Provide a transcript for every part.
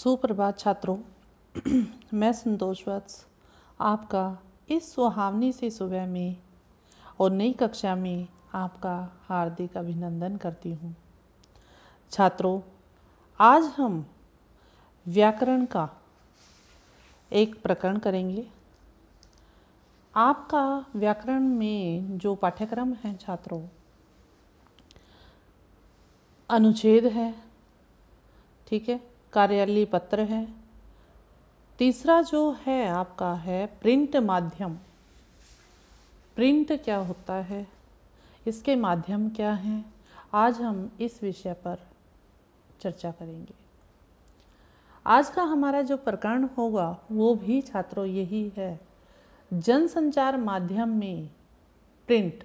सुप्रभात छात्रों। मैं संतोष वत्स आपका इस सुहावनी सी सुबह में और नई कक्षा में आपका हार्दिक अभिनंदन करती हूँ। छात्रों, आज हम व्याकरण का एक प्रकरण करेंगे। आपका व्याकरण में जो पाठ्यक्रम है छात्रों, अनुच्छेद है, ठीक है, कार्यालय पत्र है। तीसरा जो है आपका है प्रिंट माध्यम। प्रिंट क्या होता है, इसके माध्यम क्या हैं, आज हम इस विषय पर चर्चा करेंगे। आज का हमारा जो प्रकरण होगा वो भी छात्रों यही है, जनसंचार माध्यम में प्रिंट।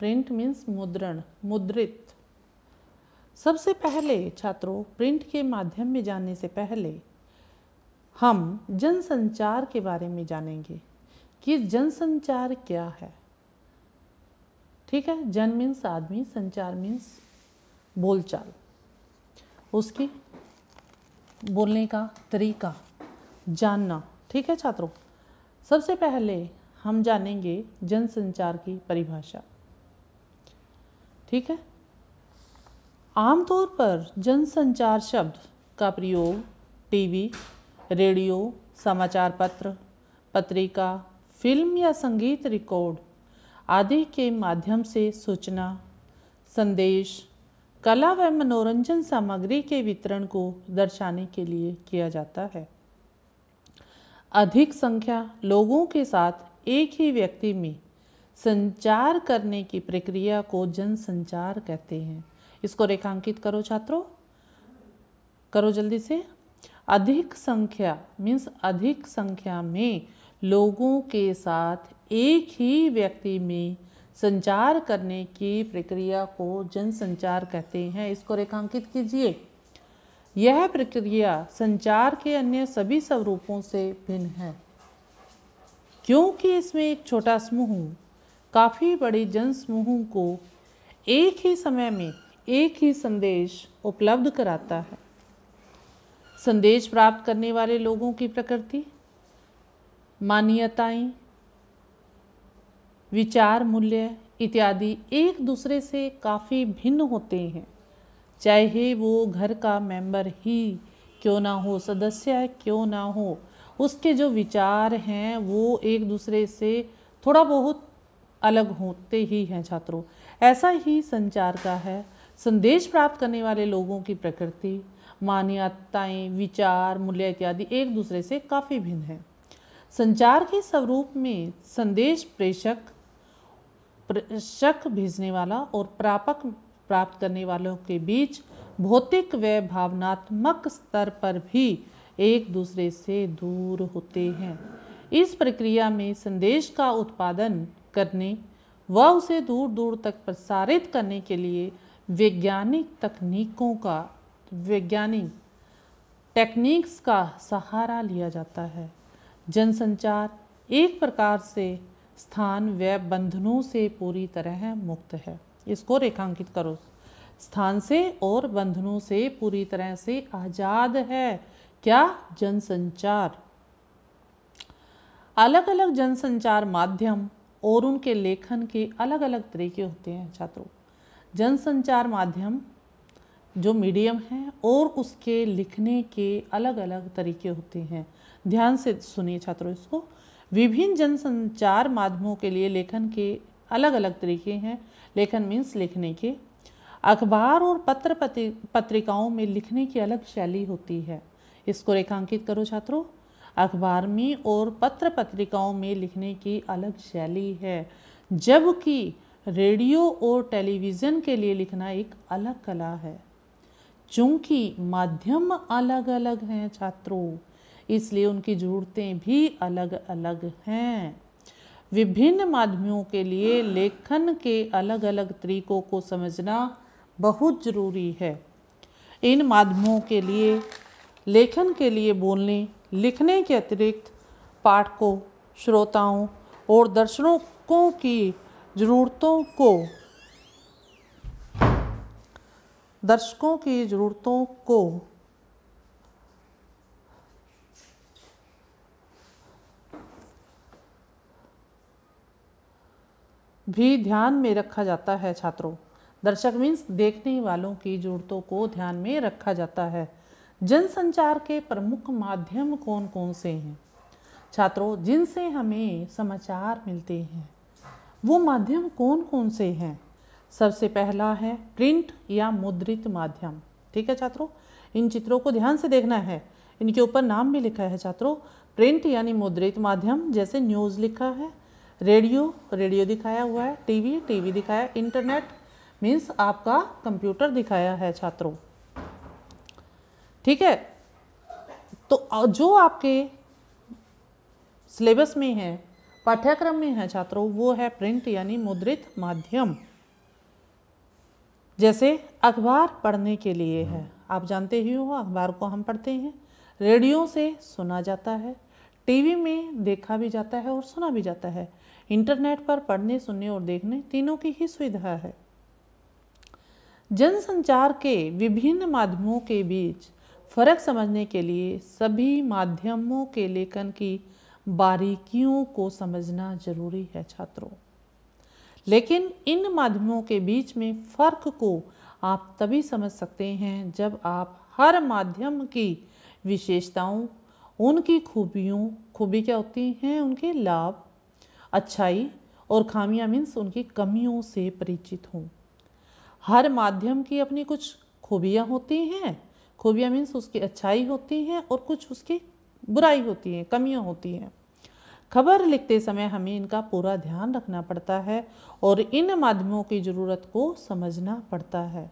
प्रिंट मीन्स मुद्रण, मुद्रित। सबसे पहले छात्रों, प्रिंट के माध्यम में जानने से पहले हम जनसंचार के बारे में जानेंगे कि जनसंचार क्या है। ठीक है, जन मीन्स आदमी, संचार मीन्स बोलचाल, उसकी बोलने का तरीका जानना। ठीक है छात्रों, सबसे पहले हम जानेंगे जनसंचार की परिभाषा। ठीक है, आमतौर पर जनसंचार शब्द का प्रयोग टीवी, रेडियो, समाचार पत्र, पत्रिका, फिल्म या संगीत रिकॉर्ड आदि के माध्यम से सूचना, संदेश, कला व मनोरंजन सामग्री के वितरण को दर्शाने के लिए किया जाता है। अधिक संख्या लोगों के साथ एक ही व्यक्ति में संचार करने की प्रक्रिया को जनसंचार कहते हैं। इसको रेखांकित करो छात्रों, करो जल्दी से। अधिक संख्या मीन्स अधिक संख्या में लोगों के साथ एक ही व्यक्ति में संचार करने की प्रक्रिया को जनसंचार कहते हैं। इसको रेखांकित कीजिए। यह प्रक्रिया संचार के अन्य सभी स्वरूपों से भिन्न है, क्योंकि इसमें एक छोटा समूह काफ़ी बड़े जनसमूह को एक ही समय में एक ही संदेश उपलब्ध कराता है। संदेश प्राप्त करने वाले लोगों की प्रकृति, मान्यताएं, विचार, मूल्य इत्यादि एक दूसरे से काफ़ी भिन्न होते हैं। चाहे वो घर का मेंबर ही क्यों ना हो, सदस्य क्यों ना हो, उसके जो विचार हैं वो एक दूसरे से थोड़ा बहुत अलग होते ही हैं छात्रों। ऐसा ही संचार का है। संदेश प्राप्त करने वाले लोगों की प्रकृति, मान्यताएं, विचार, मूल्य इत्यादि एक दूसरे से काफ़ी भिन्न हैं। संचार के स्वरूप में संदेश प्रेषक भेजने वाला और प्रापक प्राप्त करने वालों के बीच भौतिक व भावनात्मक स्तर पर भी एक दूसरे से दूर होते हैं। इस प्रक्रिया में संदेश का उत्पादन करने व उसे दूर दूर तक प्रसारित करने के लिए वैज्ञानिक टेक्निक्स का सहारा लिया जाता है। जनसंचार एक प्रकार से स्थान व बंधनों से पूरी तरह मुक्त है। इसको रेखांकित करो। स्थान से और बंधनों से पूरी तरह से आज़ाद है। क्या? जनसंचार। अलग अलग जनसंचार माध्यम और उनके लेखन के अलग अलग तरीके होते हैं छात्रों। जनसंचार माध्यम जो मीडियम है और उसके लिखने के अलग अलग तरीके होते हैं। ध्यान से सुनिए छात्रों इसको। विभिन्न जनसंचार माध्यमों के लिए लेखन के अलग अलग तरीके हैं। लेखन मीन्स लिखने के। अखबार और पत्र पत्रिकाओं में लिखने की अलग शैली होती है। इसको रेखांकित करो छात्रों। अखबार में और पत्र पत्रिकाओं में लिखने की अलग शैली है, जबकि रेडियो और टेलीविज़न के लिए लिखना एक अलग कला है। चूँकि माध्यम अलग अलग हैं छात्रों, इसलिए उनकी ज़रूरतें भी अलग अलग हैं। विभिन्न माध्यमों के लिए लेखन के अलग अलग तरीकों को समझना बहुत ज़रूरी है। इन माध्यमों के लिए लेखन के लिए बोलने लिखने के अतिरिक्त पाठकों, श्रोताओं और दर्शकों की ज़रूरतों को भी ध्यान में रखा जाता है छात्रों। दर्शक मीन्स देखने वालों की ज़रूरतों को ध्यान में रखा जाता है। जनसंचार के प्रमुख माध्यम कौन कौन से हैं छात्रों, जिनसे हमें समाचार मिलते हैं? वो माध्यम कौन कौन से हैं? सबसे पहला है प्रिंट या मुद्रित माध्यम। ठीक है छात्रों, इन चित्रों को ध्यान से देखना है, इनके ऊपर नाम भी लिखा है छात्रों। प्रिंट यानी मुद्रित माध्यम, जैसे न्यूज़ लिखा है, रेडियो दिखाया हुआ है, टीवी दिखाया, इंटरनेट मीन्स आपका कंप्यूटर दिखाया है छात्रों। ठीक है, तो जो आपके सिलेबस में है, पाठ्यक्रम में है छात्रों, वो है प्रिंट यानी मुद्रित माध्यम। जैसे अखबार पढ़ने के लिए है, आप जानते ही हो अखबार को हम पढ़ते हैं, रेडियो से सुना जाता है, टीवी में देखा भी जाता है और सुना भी जाता है, इंटरनेट पर पढ़ने, सुनने और देखने तीनों की ही सुविधा है। जनसंचार के विभिन्न माध्यमों के बीच फर्क समझने के लिए सभी माध्यमों के लेखन की बारीकियों को समझना जरूरी है छात्रों। लेकिन इन माध्यमों के बीच में फर्क को आप तभी समझ सकते हैं जब आप हर माध्यम की विशेषताओं, उनकी खूबी क्या होती हैं, उनके लाभ, अच्छाई और खामियां मीन्स उनकी कमियों से परिचित हों। हर माध्यम की अपनी कुछ खूबियां होती हैं, खूबियां मीन्स उसकी अच्छाई होती हैं और कुछ उसकी बुराई होती हैं, कमियां होती हैं। खबर लिखते समय हमें इनका पूरा ध्यान रखना पड़ता है और इन माध्यमों की ज़रूरत को समझना पड़ता है।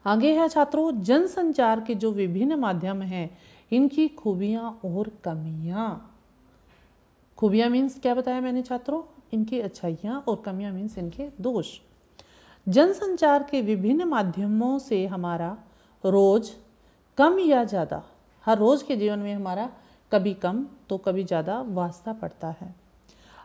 आगे है छात्रों, जनसंचार के जो विभिन्न माध्यम हैं, इनकी खूबियाँ और कमियाँ। खूबियाँ मीन्स क्या बताया मैंने छात्रों, इनकी अच्छाइयाँ, और कमियाँ मीन्स इनके दोष। जनसंचार के विभिन्न माध्यमों से हमारा रोज कम या ज़्यादा, हर रोज़ के जीवन में हमारा कभी कम तो कभी ज़्यादा वास्ता पड़ता है।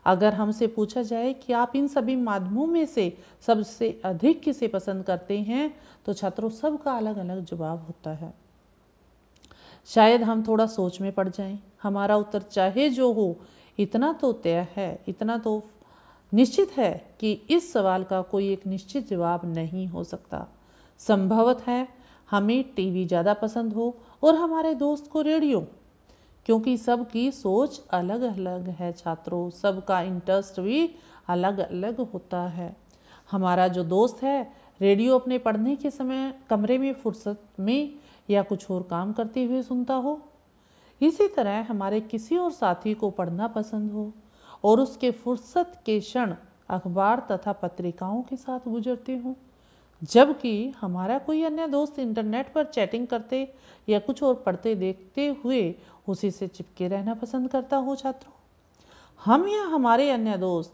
अगर हमसे पूछा जाए कि आप इन सभी माध्यमों में से सबसे अधिक किसे पसंद करते हैं, तो छात्रों सबका अलग अलग जवाब होता है। शायद हम थोड़ा सोच में पड़ जाएं, हमारा उत्तर चाहे जो हो, इतना तो तय है, इतना तो निश्चित है कि इस सवाल का कोई एक निश्चित जवाब नहीं हो सकता। संभवत है हमें टीवी ज़्यादा पसंद हो और हमारे दोस्त को रेडियो, क्योंकि सबकी सोच अलग अलग है छात्रों, सबका इंटरेस्ट भी अलग अलग होता है। हमारा जो दोस्त है रेडियो अपने पढ़ने के समय कमरे में फुर्सत में या कुछ और काम करते हुए सुनता हो, इसी तरह हमारे किसी और साथी को पढ़ना पसंद हो और उसके फुर्सत के क्षण अखबार तथा पत्रिकाओं के साथ गुजरते हों, जबकि हमारा कोई अन्य दोस्त इंटरनेट पर चैटिंग करते या कुछ और पढ़ते देखते हुए उसी से चिपके रहना पसंद करता हो छात्रों। हम या हमारे अन्य दोस्त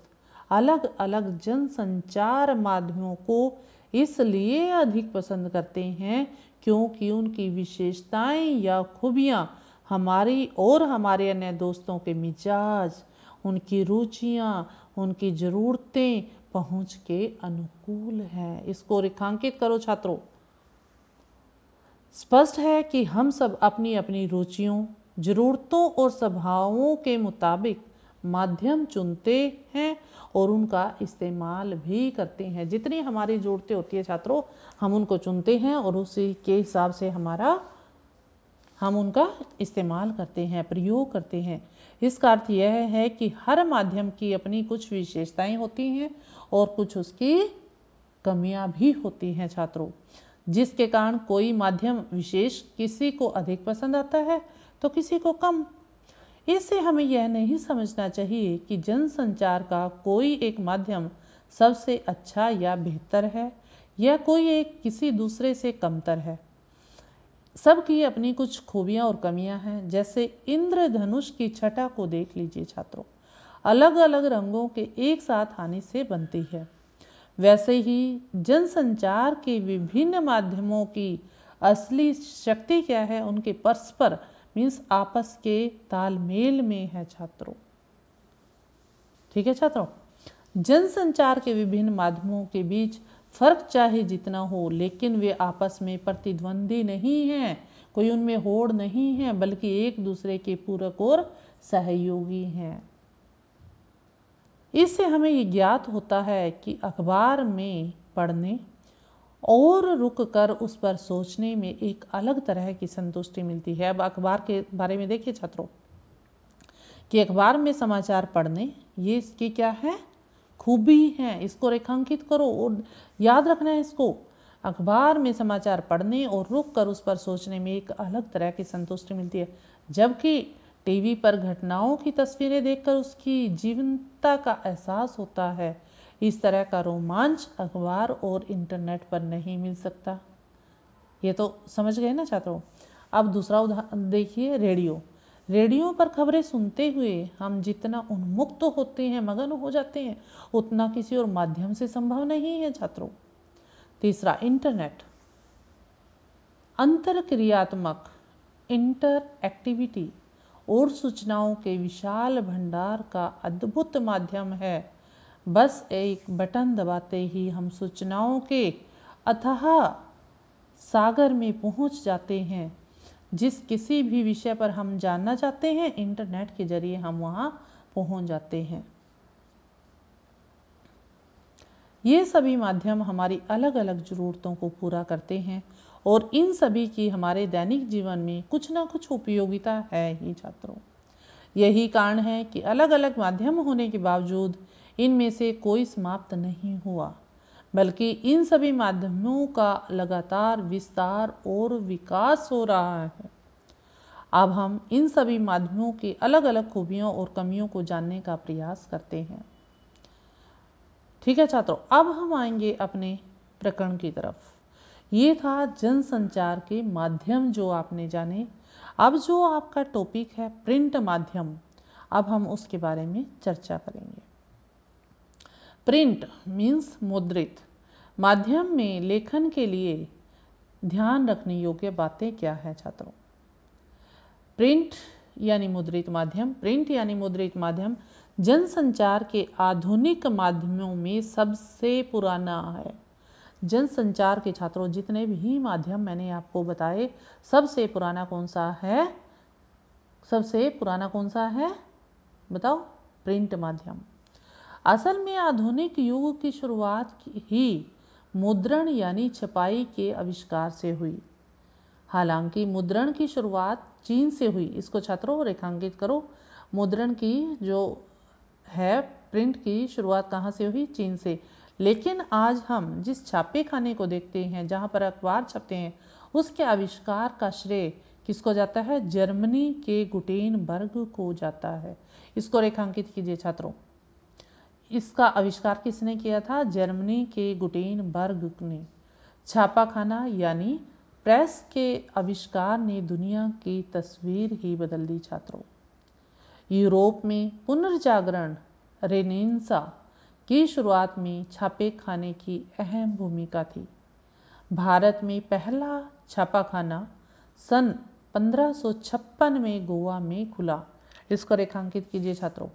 अलग अलग जनसंचार माध्यमों को इसलिए अधिक पसंद करते हैं क्योंकि उनकी विशेषताएं या खूबियां हमारी और हमारे अन्य दोस्तों के मिजाज, उनकी रुचियां, उनकी ज़रूरतें पहुंच के अनुकूल हैं। इसको रेखांकित करो छात्रों। स्पष्ट है कि हम सब अपनी अपनी रुचियों, ज़रूरतों और स्वभावों के मुताबिक माध्यम चुनते हैं और उनका इस्तेमाल भी करते हैं। जितनी हमारी ज़रूरतें होती है छात्रों, हम उनको चुनते हैं और उसी के हिसाब से हम उनका इस्तेमाल करते हैं, प्रयोग करते हैं। इसका अर्थ यह है कि हर माध्यम की अपनी कुछ विशेषताएं होती हैं और कुछ उसकी कमियां भी होती हैं छात्रों, जिसके कारण कोई माध्यम विशेष किसी को अधिक पसंद आता है तो किसी को कम। इससे हमें यह नहीं समझना चाहिए कि जनसंचार का कोई एक माध्यम सबसे अच्छा या बेहतर है या कोई एक किसी दूसरे से कमतर है। सबकी अपनी कुछ खूबियां और कमियां हैं। जैसे इंद्रधनुष की छटा को देख लीजिए छात्रों, अलग अलग रंगों के एक साथ आने से बनती है। वैसे ही जनसंचार के विभिन्न माध्यमों की असली शक्ति क्या है, उनके परस्पर मीन्स आपस के तालमेल में है छात्रों। ठीक है छात्रों, जनसंचार के विभिन्न माध्यमों के बीच फर्क चाहे जितना हो, लेकिन वे आपस में प्रतिद्वंदी नहीं हैं, कोई उनमें होड़ नहीं है, बल्कि एक दूसरे के पूरक और सहयोगी हैं। इससे हमें ये ज्ञात होता है कि अखबार में पढ़ने और रुक कर उस पर सोचने में एक अलग तरह की संतुष्टि मिलती है। अब अखबार के बारे में देखिए छात्रों कि अखबार में समाचार पढ़ने, ये इसकी क्या है, खूबी है। इसको रेखांकित करो और याद रखना है इसको। अखबार में समाचार पढ़ने और रुक कर उस पर सोचने में एक अलग तरह की संतुष्टि मिलती है, जबकि टीवी पर घटनाओं की तस्वीरें देखकर उसकी जीवंतता का एहसास होता है। इस तरह का रोमांच अखबार और इंटरनेट पर नहीं मिल सकता। ये तो समझ गए ना छात्रों। अब दूसरा उदाहरण देखिए, रेडियो। रेडियो पर खबरें सुनते हुए हम जितना उन्मुक्त होते हैं, मगन हो जाते हैं, उतना किसी और माध्यम से संभव नहीं है छात्रों। तीसरा, इंटरनेट। अंतरक्रियात्मक इंटरएक्टिविटी और सूचनाओं के विशाल भंडार का अद्भुत माध्यम है। बस एक बटन दबाते ही हम सूचनाओं के अथाह सागर में पहुंच जाते हैं। जिस किसी भी विषय पर हम जानना चाहते हैं, इंटरनेट के जरिए हम वहां पहुंच जाते हैं। ये सभी माध्यम हमारी अलग अलग ज़रूरतों को पूरा करते हैं और इन सभी की हमारे दैनिक जीवन में कुछ ना कुछ उपयोगिता है ही छात्रों। यही कारण है कि अलग अलग माध्यम होने के बावजूद इनमें से कोई समाप्त नहीं हुआ, बल्कि इन सभी माध्यमों का लगातार विस्तार और विकास हो रहा है। अब हम इन सभी माध्यमों की अलग अलग खूबियों और कमियों को जानने का प्रयास करते हैं। ठीक है छात्रों, अब हम आएंगे अपने प्रकरण की तरफ। ये था जनसंचार के माध्यम जो आपने जाने। अब जो आपका टॉपिक है प्रिंट माध्यम, अब हम उसके बारे में चर्चा करेंगे। प्रिंट मीन्स मुद्रित माध्यम में लेखन के लिए ध्यान रखने योग्य बातें क्या है छात्रों। प्रिंट यानी मुद्रित माध्यम। प्रिंट यानी मुद्रित माध्यम जनसंचार के आधुनिक माध्यमों में सबसे पुराना है। जनसंचार के छात्रों जितने भी माध्यम मैंने आपको बताए, सबसे पुराना कौन सा है? सबसे पुराना कौन सा है बताओ? प्रिंट माध्यम। असल में आधुनिक युग की शुरुआत ही मुद्रण यानी छपाई के आविष्कार से हुई। हालांकि मुद्रण की शुरुआत चीन से हुई। इसको छात्रों रेखांकित करो। मुद्रण की जो है प्रिंट की शुरुआत कहाँ से हुई? चीन से। लेकिन आज हम जिस छापे खाने को देखते हैं, जहाँ पर अखबार छपते हैं, उसके आविष्कार का श्रेय किसको जाता है? जर्मनी के गुटेनबर्ग को जाता है। इसको रेखांकित कीजिए छात्रों। इसका आविष्कार किसने किया था? जर्मनी के गुटेनबर्ग ने। छापाखाना यानी प्रेस के आविष्कार ने दुनिया की तस्वीर ही बदल दी छात्रों। यूरोप में पुनर्जागरण रेनेसां की शुरुआत में छापे खाने की अहम भूमिका थी। भारत में पहला छापाखाना सन 1556 में गोवा में खुला। इसको रेखांकित कीजिए छात्रों।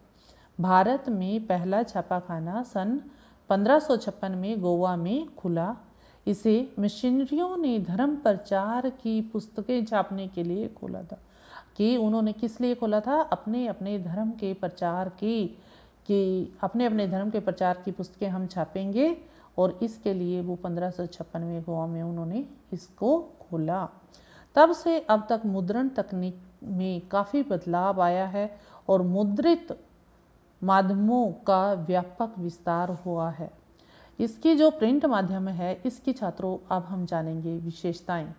भारत में पहला छापाखाना सन 1556 में गोवा में खुला। इसे मिशनरियों ने धर्म प्रचार की पुस्तकें छापने के लिए खोला था। कि उन्होंने किस लिए खोला था? अपने अपने धर्म के प्रचार की, कि अपने अपने धर्म के प्रचार की पुस्तकें हम छापेंगे, और इसके लिए वो 1556 में गोवा में उन्होंने इसको खोला। तब से अब तक मुद्रण तकनीक में काफ़ी बदलाव आया है और मुद्रित माध्यमों का व्यापक विस्तार हुआ है। इसकी जो प्रिंट माध्यम है, इसकी छात्रों अब हम जानेंगे विशेषताएं।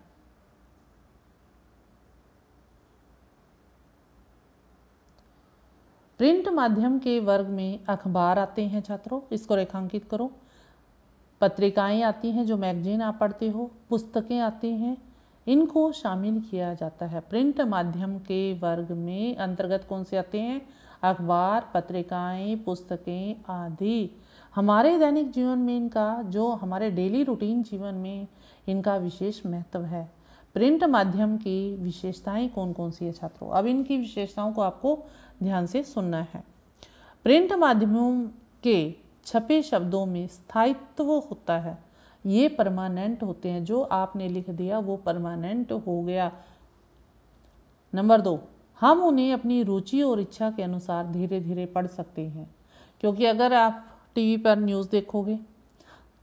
प्रिंट माध्यम के वर्ग में अखबार आते हैं छात्रों। इसको रेखांकित करो। पत्रिकाएं आती हैं, जो मैगजीन आप पढ़ते हो। पुस्तकें आती हैं, इनको शामिल किया जाता है। प्रिंट माध्यम के वर्ग में अंतर्गत कौन से आते हैं? अखबार, पत्रिकाएं, पुस्तकें आदि। हमारे दैनिक जीवन में इनका, जो हमारे डेली रूटीन जीवन में इनका विशेष महत्व है। प्रिंट माध्यम की विशेषताएं कौन कौन सी है छात्रों? अब इनकी विशेषताओं को आपको ध्यान से सुनना है। प्रिंट माध्यमों के छपे शब्दों में स्थायित्व होता है। ये परमानेंट होते हैं। जो आपने लिख दिया वो परमानेंट हो गया। नंबर 2, हम उन्हें अपनी रुचि और इच्छा के अनुसार धीरे धीरे पढ़ सकते हैं। क्योंकि अगर आप टीवी पर न्यूज़ देखोगे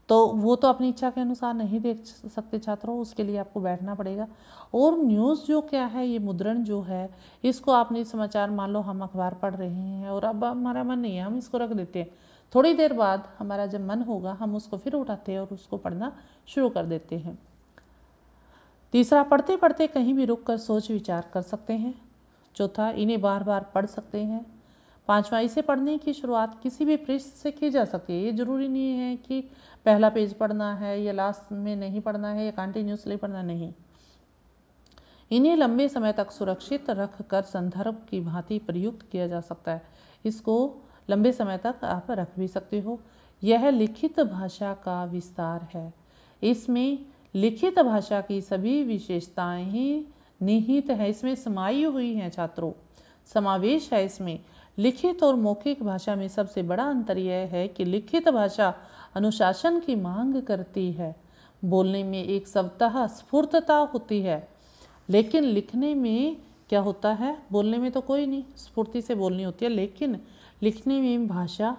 तो वो तो अपनी इच्छा के अनुसार नहीं देख सकते छात्रों, उसके लिए आपको बैठना पड़ेगा। और न्यूज़ जो क्या है, ये मुद्रण जो है, इसको आपने समाचार, मान लो हम अखबार पढ़ रहे हैं और अब हमारा मन नहीं है, हम इसको रख देते हैं। थोड़ी देर बाद हमारा जब मन होगा हम उसको फिर उठाते हैं और उसको पढ़ना शुरू कर देते हैं। तीसरा, पढ़ते पढ़ते कहीं भी रुक कर सोच विचार कर सकते हैं। चौथा, इन्हें बार बार पढ़ सकते हैं। पांचवा, इसे पढ़ने की शुरुआत किसी भी पृष्ठ से की जा सकती है। ये जरूरी नहीं है कि पहला पेज पढ़ना है या लास्ट में नहीं पढ़ना है या कंटिन्यूसली पढ़ना, नहीं। इन्हें लंबे समय तक सुरक्षित रख कर संदर्भ की भांति प्रयुक्त किया जा सकता है। इसको लंबे समय तक आप रख भी सकते हो। यह लिखित भाषा का विस्तार है। इसमें लिखित भाषा की सभी विशेषताएं ही निहित है, इसमें समाई हुई हैं छात्रों, समावेश है इसमें। लिखित और मौखिक भाषा में सबसे बड़ा अंतर यह है कि लिखित भाषा अनुशासन की मांग करती है। बोलने में एक स्वतः स्फूर्तता होती है, लेकिन लिखने में क्या होता है, बोलने में तो कोई नहीं, स्फूर्ति से बोलनी होती है, लेकिन लिखने में भाषा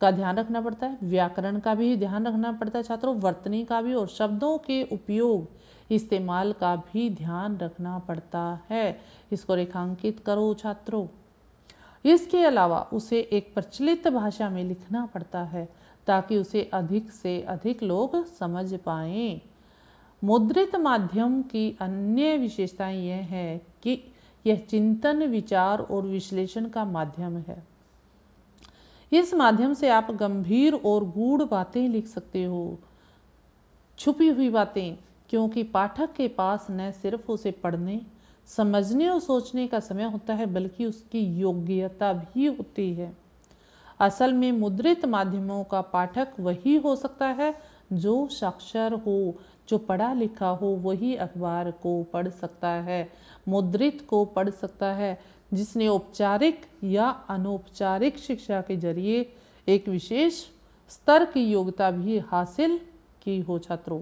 का ध्यान रखना पड़ता है, व्याकरण का भी ध्यान रखना पड़ता है छात्रों, वर्तनी का भी, और शब्दों के उपयोग इस्तेमाल का भी ध्यान रखना पड़ता है। इसको रेखांकित करो छात्रों। इसके अलावा उसे एक प्रचलित भाषा में लिखना पड़ता है ताकि उसे अधिक से अधिक लोग समझ पाएं। मुद्रित माध्यम की अन्य विशेषताएं यह है कि यह चिंतन, विचार और विश्लेषण का माध्यम है। इस माध्यम से आप गंभीर और गूढ़ बातें लिख सकते हो, छुपी हुई बातें, क्योंकि पाठक के पास न सिर्फ उसे पढ़ने, समझने और सोचने का समय होता है, बल्कि उसकी योग्यता भी होती है। असल में मुद्रित माध्यमों का पाठक वही हो सकता है जो साक्षर हो, जो पढ़ा लिखा हो, वही अखबार को पढ़ सकता है, मुद्रित को पढ़ सकता है, जिसने औपचारिक या अनौपचारिक शिक्षा के जरिए एक विशेष स्तर की योग्यता भी हासिल की हो छात्रों।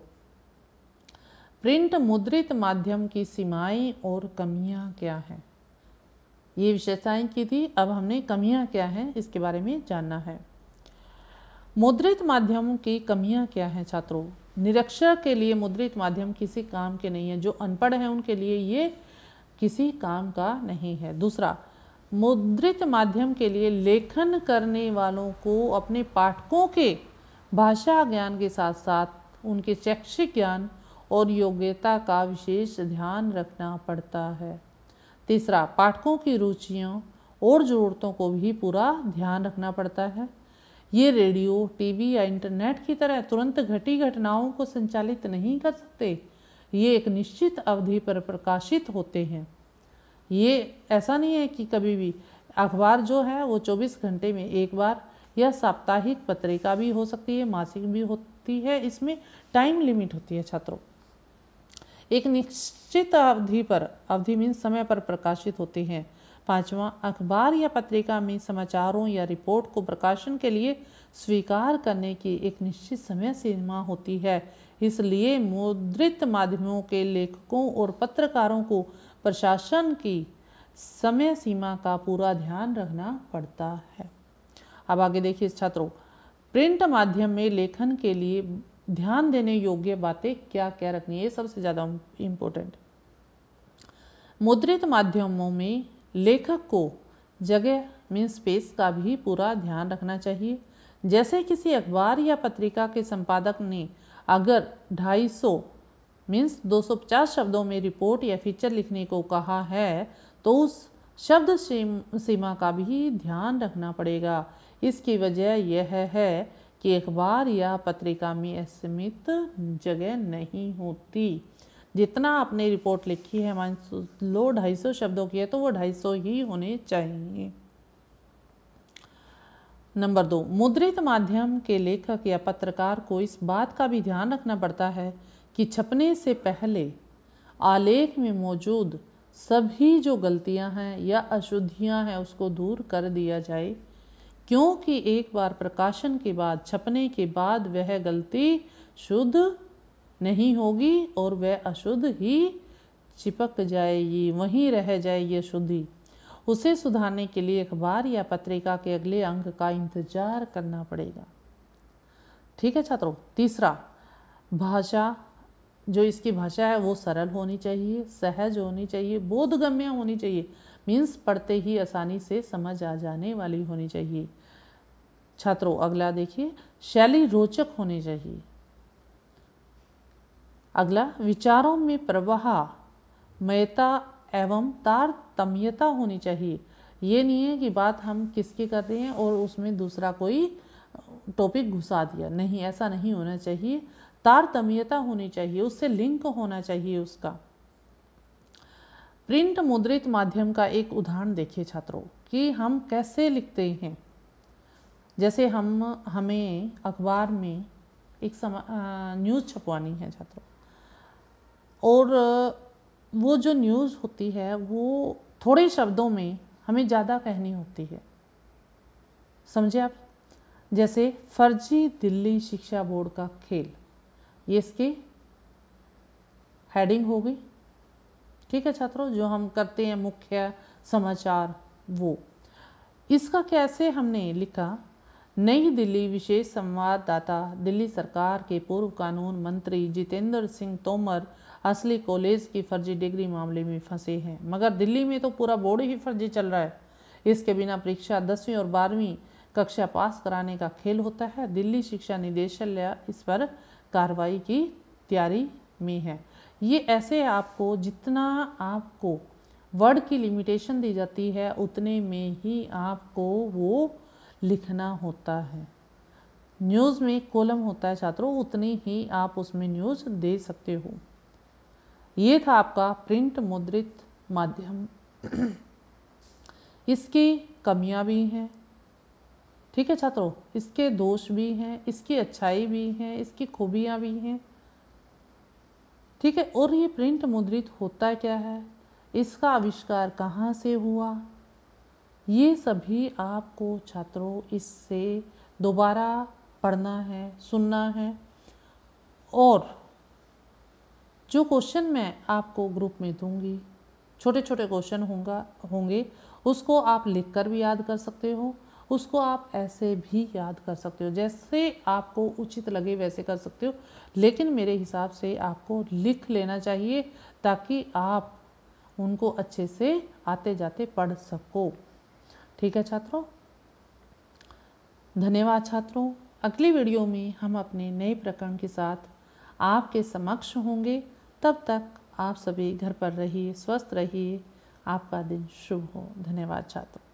प्रिंट मुद्रित माध्यम की सीमाएं और कमियां क्या हैं, ये विशेषताएं की थी, अब हमने कमियां क्या हैं इसके बारे में जानना है। मुद्रित माध्यम की कमियां क्या हैं छात्रों? निरक्षर के लिए मुद्रित माध्यम किसी काम के नहीं है, जो अनपढ़ है उनके लिए ये किसी काम का नहीं है। दूसरा, मुद्रित माध्यम के लिए लेखन करने वालों को अपने पाठकों के भाषा ज्ञान के साथ साथ उनके शैक्षिक ज्ञान और योग्यता का विशेष ध्यान रखना पड़ता है। तीसरा, पाठकों की रुचियों और ज़रूरतों को भी पूरा ध्यान रखना पड़ता है। ये रेडियो, टीवी या इंटरनेट की तरह तुरंत घटी घटनाओं को संचालित नहीं कर सकते। ये एक निश्चित अवधि पर प्रकाशित होते हैं। ये ऐसा नहीं है कि कभी भी, अखबार जो है वो 24 घंटे में एक बार, या साप्ताहिक पत्रिका भी हो सकती है, मासिक भी होती है, इसमें टाइम लिमिट होती है छात्रों। एक निश्चित अवधि पर, अवधि मीन्स समय पर प्रकाशित होते हैं। पांचवा, अखबार या पत्रिका में समाचारों या रिपोर्ट को प्रकाशन के लिए स्वीकार करने की एक निश्चित समय सीमा होती है। इसलिए मुद्रित माध्यमों के लेखकों और पत्रकारों को प्रशासन की समय सीमा का पूरा ध्यान रखना पड़ता है। अब आगे देखिए छात्रों, प्रिंट माध्यम में लेखन के लिए ध्यान देने योग्य बातें क्या क्या रखनी है, ये सबसे ज़्यादा इम्पोर्टेंट। मुद्रित माध्यमों में लेखक को जगह मीन्स स्पेस का भी पूरा ध्यान रखना चाहिए। जैसे किसी अखबार या पत्रिका के संपादक ने अगर 250 मीन्स 250 शब्दों में रिपोर्ट या फीचर लिखने को कहा है, तो उस शब्द सीमा का भी ध्यान रखना पड़ेगा। इसकी वजह यह है कि अखबार या पत्रिका में असीमित जगह नहीं होती। जितना आपने रिपोर्ट लिखी है, मान लो 250 शब्दों की है, तो वो 250 ही होने चाहिए। नंबर 2, मुद्रित माध्यम के लेखक या पत्रकार को इस बात का भी ध्यान रखना पड़ता है कि छपने से पहले आलेख में मौजूद सभी जो गलतियां हैं या अशुद्धियां हैं उसको दूर कर दिया जाए, क्योंकि एक बार प्रकाशन के बाद, छपने के बाद वह गलती शुद्ध नहीं होगी और वह अशुद्ध ही चिपक जाएगी, वहीं रह जाएगी अशुद्धि। उसे सुधारने के लिए अखबार या पत्रिका के अगले अंक का इंतजार करना पड़ेगा। ठीक है छात्रों। तीसरा, भाषा, जो इसकी भाषा है वो सरल होनी चाहिए, सहज होनी चाहिए, बोधगम्य होनी चाहिए, मीन्स पढ़ते ही आसानी से समझ आ जाने वाली होनी चाहिए। छात्रों अगला देखिए, शैली रोचक होनी चाहिए। अगला, विचारों में प्रवाह, मयता एवं तारतम्यता होनी चाहिए। ये नहीं है कि बात हम किसकी कर रहे हैं और उसमें दूसरा कोई टॉपिक घुसा दिया, नहीं, ऐसा नहीं होना चाहिए। तारतम्यता होनी चाहिए, उससे लिंक होना चाहिए उसका। प्रिंट मुद्रित माध्यम का एक उदाहरण देखिए छात्रों कि हम कैसे लिखते हैं। जैसे हमें अखबार में एक न्यूज़ छपवानी है छात्रों, और वो जो न्यूज़ होती है वो थोड़े शब्दों में हमें ज़्यादा कहनी होती है, समझे आप। जैसे फर्जी दिल्ली शिक्षा बोर्ड का खेल, ये इसकी हेडिंग हो गई। ठीक है छात्रों, जो हम करते हैं मुख्य समाचार वो। इसका कैसे हमने लिखा, नई दिल्ली विशेष संवाददाता, दिल्ली सरकार के पूर्व कानून मंत्री जितेंद्र सिंह तोमर असली कॉलेज की फर्जी डिग्री मामले में फंसे हैं। मगर दिल्ली में तो पूरा बोर्ड ही फर्जी चल रहा है। इसके बिना परीक्षा 10वीं और 12वीं कक्षा पास कराने का खेल होता है। दिल्ली शिक्षा निदेशालय इस पर कार्रवाई की तैयारी में है। ये ऐसे आपको, जितना आपको वर्ड की लिमिटेशन दी जाती है उतने में ही आपको वो लिखना होता है। न्यूज़ में कॉलम होता है छात्रों, उतनी ही आप उसमें न्यूज़ दे सकते हो। ये था आपका प्रिंट मुद्रित माध्यम। इसकी कमियां भी हैं, ठीक है छात्रों, इसके दोष भी हैं, इसकी अच्छाई भी हैं, इसकी खूबियां भी हैं। ठीक है, और ये प्रिंट मुद्रित होता क्या है, इसका आविष्कार कहाँ से हुआ, ये सभी आपको छात्रों इससे दोबारा पढ़ना है, सुनना है। और जो क्वेश्चन मैं आपको ग्रुप में दूंगी, छोटे छोटे क्वेश्चन होंगे, उसको आप लिखकर भी याद कर सकते हो, उसको आप ऐसे भी याद कर सकते हो, जैसे आपको उचित लगे वैसे कर सकते हो। लेकिन मेरे हिसाब से आपको लिख लेना चाहिए ताकि आप उनको अच्छे से आते जाते पढ़ सको। ठीक है छात्रों, धन्यवाद छात्रों। अगली वीडियो में हम अपने नए प्रकरण के साथ आपके समक्ष होंगे। तब तक आप सभी घर पर रहिए, स्वस्थ रहिए। आपका दिन शुभ हो। धन्यवाद छात्रों।